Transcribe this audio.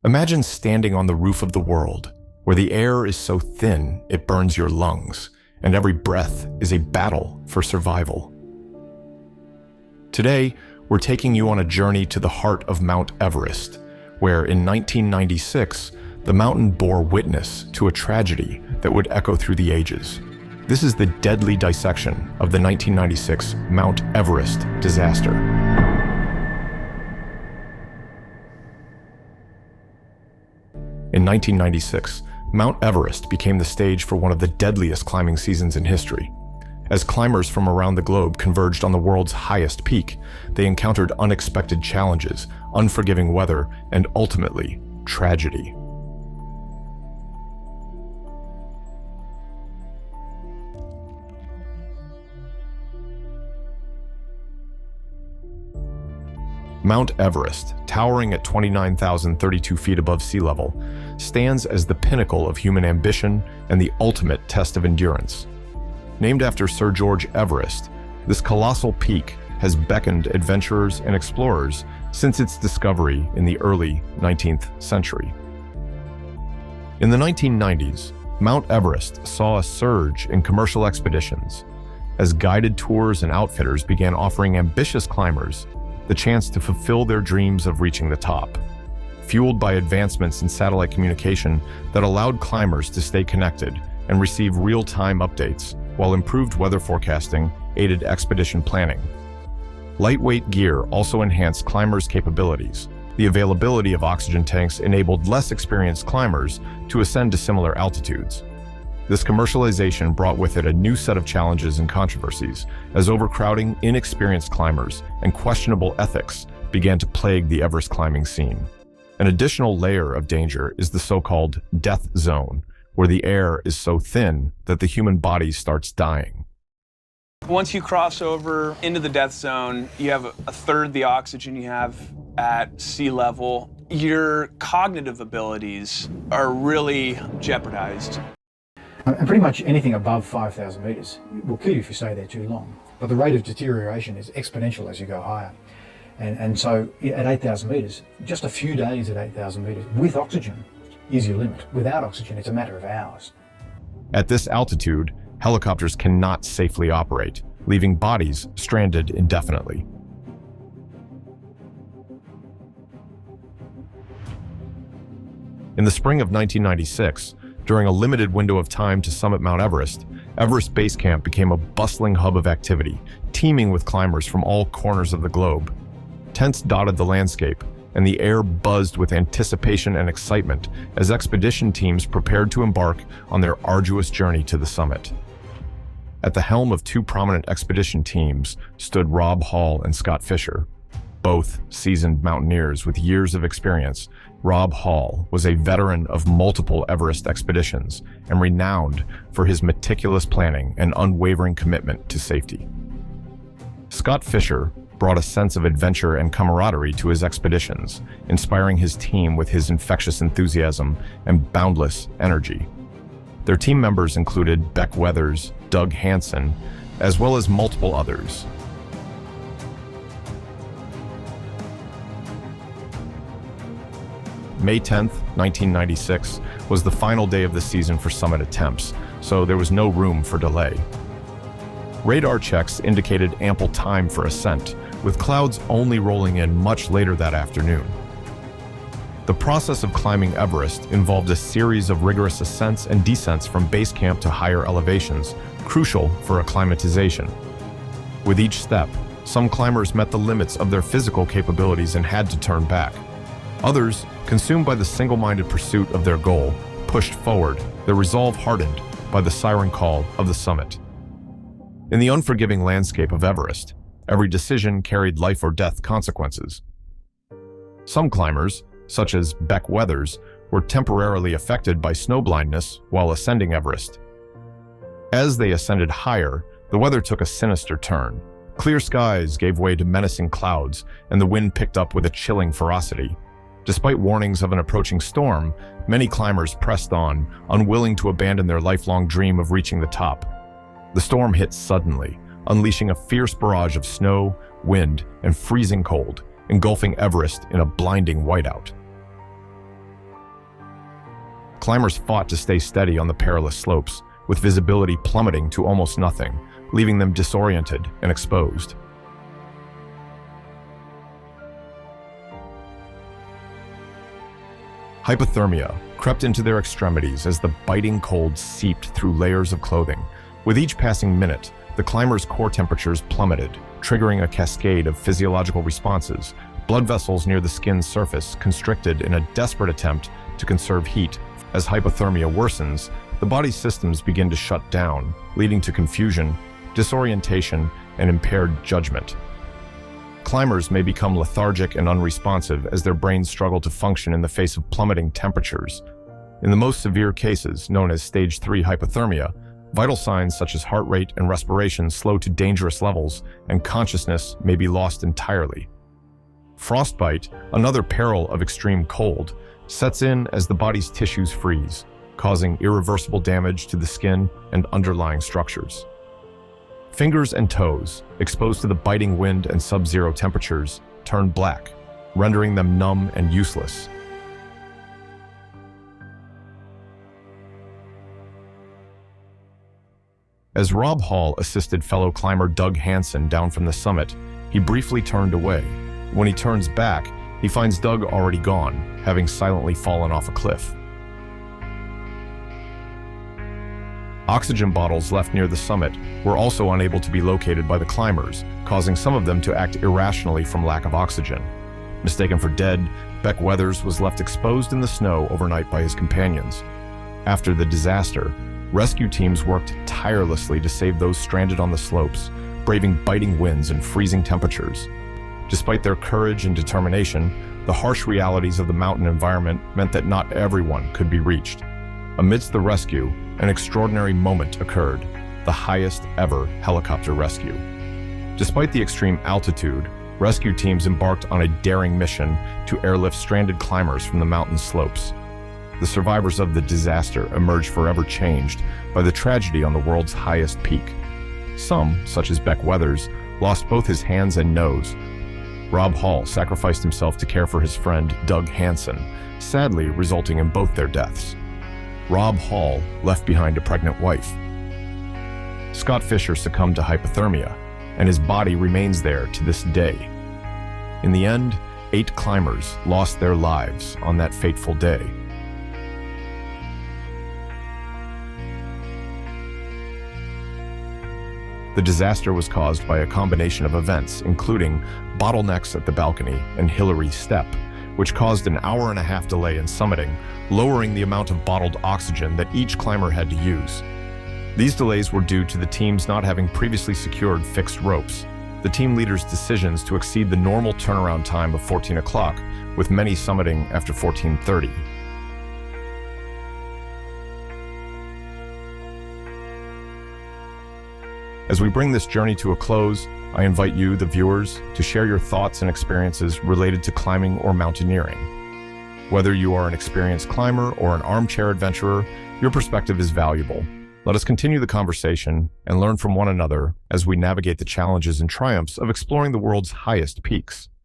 Imagine standing on the roof of the world, where the air is so thin it burns your lungs, and every breath is a battle for survival. Today, we're taking you on a journey to the heart of Mount Everest, where in 1996, the mountain bore witness to a tragedy that would echo through the ages. This is the deadly dissection of the 1996 Mount Everest disaster. In 1996, Mount Everest became the stage for one of the deadliest climbing seasons in history. As climbers from around the globe converged on the world's highest peak, they encountered unexpected challenges, unforgiving weather, and ultimately, tragedy. Mount Everest, towering at 29,032 feet above sea level, stands as the pinnacle of human ambition and the ultimate test of endurance. Named after Sir George Everest, this colossal peak has beckoned adventurers and explorers since its discovery in the early 19th century. In the 1990s, Mount Everest saw a surge in commercial expeditions as guided tours and outfitters began offering ambitious climbers the chance to fulfill their dreams of reaching the top, fueled by advancements in satellite communication that allowed climbers to stay connected and receive real-time updates, while improved weather forecasting aided expedition planning. Lightweight gear also enhanced climbers' capabilities. The availability of oxygen tanks enabled less experienced climbers to ascend to similar altitudes. This commercialization brought with it a new set of challenges and controversies, as overcrowding, inexperienced climbers, and questionable ethics began to plague the Everest climbing scene. An additional layer of danger is the so-called death zone, where the air is so thin that the human body starts dying. Once you cross over into the death zone, you have a third the oxygen you have at sea level. Your cognitive abilities are really jeopardized. And pretty much anything above 5,000 metres will kill you if you stay there too long. But the rate of deterioration is exponential as you go higher. And so at 8,000 metres, just a few days at 8,000 metres with oxygen is your limit. Without oxygen, it's a matter of hours. At this altitude, helicopters cannot safely operate, leaving bodies stranded indefinitely. In the spring of 1996, during a limited window of time to summit Mount Everest, Everest Base Camp became a bustling hub of activity, teeming with climbers from all corners of the globe. Tents dotted the landscape, and the air buzzed with anticipation and excitement as expedition teams prepared to embark on their arduous journey to the summit. At the helm of two prominent expedition teams stood Rob Hall and Scott Fisher. Both seasoned mountaineers with years of experience, Rob Hall was a veteran of multiple Everest expeditions and renowned for his meticulous planning and unwavering commitment to safety. Scott Fisher brought a sense of adventure and camaraderie to his expeditions, inspiring his team with his infectious enthusiasm and boundless energy. Their team members included Beck Weathers, Doug Hansen, as well as multiple others. May 10th, 1996 was the final day of the season for summit attempts, so there was no room for delay. Radar checks indicated ample time for ascent, with clouds only rolling in much later that afternoon. The process of climbing Everest involved a series of rigorous ascents and descents from base camp to higher elevations, crucial for acclimatization. With each step, some climbers met the limits of their physical capabilities and had to turn back. Others, consumed by the single-minded pursuit of their goal, pushed forward, their resolve hardened by the siren call of the summit. In the unforgiving landscape of Everest, every decision carried life or death consequences. Some climbers, such as Beck Weathers, were temporarily affected by snow blindness while ascending Everest. As they ascended higher, the weather took a sinister turn. Clear skies gave way to menacing clouds, and the wind picked up with a chilling ferocity. Despite warnings of an approaching storm, many climbers pressed on, unwilling to abandon their lifelong dream of reaching the top. The storm hit suddenly, unleashing a fierce barrage of snow, wind, and freezing cold, engulfing Everest in a blinding whiteout. Climbers fought to stay steady on the perilous slopes, with visibility plummeting to almost nothing, leaving them disoriented and exposed. Hypothermia crept into their extremities as the biting cold seeped through layers of clothing. With each passing minute, the climbers' core temperatures plummeted, triggering a cascade of physiological responses. Blood vessels near the skin's surface constricted in a desperate attempt to conserve heat. As hypothermia worsens, the body's systems begin to shut down, leading to confusion, disorientation, and impaired judgment. Climbers may become lethargic and unresponsive as their brains struggle to function in the face of plummeting temperatures. In the most severe cases, known as Stage 3 hypothermia, vital signs such as heart rate and respiration slow to dangerous levels, and consciousness may be lost entirely. Frostbite, another peril of extreme cold, sets in as the body's tissues freeze, causing irreversible damage to the skin and underlying structures. Fingers and toes, exposed to the biting wind and sub-zero temperatures, turn black, rendering them numb and useless. As Rob Hall assisted fellow climber Doug Hansen down from the summit, he briefly turned away. When he turns back, he finds Doug already gone, having silently fallen off a cliff. Oxygen bottles left near the summit were also unable to be located by the climbers, causing some of them to act irrationally from lack of oxygen. Mistaken for dead, Beck Weathers was left exposed in the snow overnight by his companions. After the disaster, rescue teams worked tirelessly to save those stranded on the slopes, braving biting winds and freezing temperatures. Despite their courage and determination, the harsh realities of the mountain environment meant that not everyone could be reached. Amidst the rescue, an extraordinary moment occurred, the highest ever helicopter rescue. Despite the extreme altitude, rescue teams embarked on a daring mission to airlift stranded climbers from the mountain slopes. The survivors of the disaster emerged forever changed by the tragedy on the world's highest peak. Some, such as Beck Weathers, lost both his hands and nose. Rob Hall sacrificed himself to care for his friend Doug Hansen, sadly resulting in both their deaths. Rob Hall left behind a pregnant wife. Scott Fisher succumbed to hypothermia, and his body remains there to this day. In the end, 8 climbers lost their lives on that fateful day. The disaster was caused by a combination of events, including bottlenecks at the balcony and Hillary Step, which caused an hour-and-a-half delay in summiting, lowering the amount of bottled oxygen that each climber had to use. These delays were due to the teams not having previously secured fixed ropes. The team leaders' decisions to exceed the normal turnaround time of 14 o'clock, with many summiting after 14:30. As we bring this journey to a close, I invite you, the viewers, to share your thoughts and experiences related to climbing or mountaineering. Whether you are an experienced climber or an armchair adventurer, your perspective is valuable. Let us continue the conversation and learn from one another as we navigate the challenges and triumphs of exploring the world's highest peaks.